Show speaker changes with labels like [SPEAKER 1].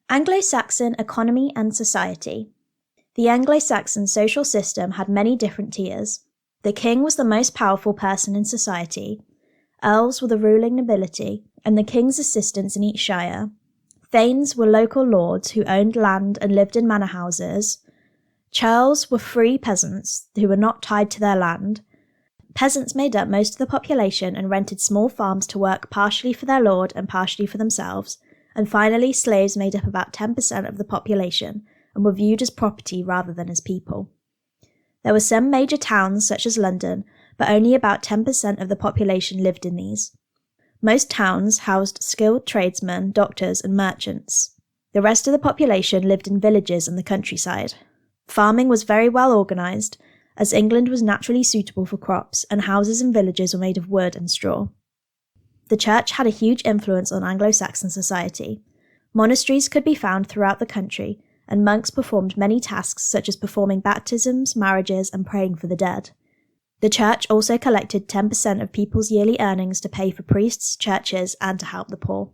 [SPEAKER 1] Anglo-Saxon economy and society. The Anglo-Saxon social system had many different tiers. The king was the most powerful person in society. Earls were the ruling nobility, and the king's assistants in each shire. Thanes were local lords who owned land and lived in manor houses. Churls were free peasants who were not tied to their land. Peasants made up most of the population and rented small farms to work partially for their lord and partially for themselves. And finally, slaves made up about 10% of the population and were viewed as property rather than as people. There were some major towns, such as London, but only about 10% of the population lived in these. Most towns housed skilled tradesmen, doctors, and merchants. The rest of the population lived in villages and the countryside. Farming was very well organised, as England was naturally suitable for crops, and houses and villages were made of wood and straw. The church had a huge influence on Anglo-Saxon society. Monasteries could be found throughout the country, and monks performed many tasks such as performing baptisms, marriages, and praying for the dead. The church also collected 10% of people's yearly earnings to pay for priests, churches, and to help the poor.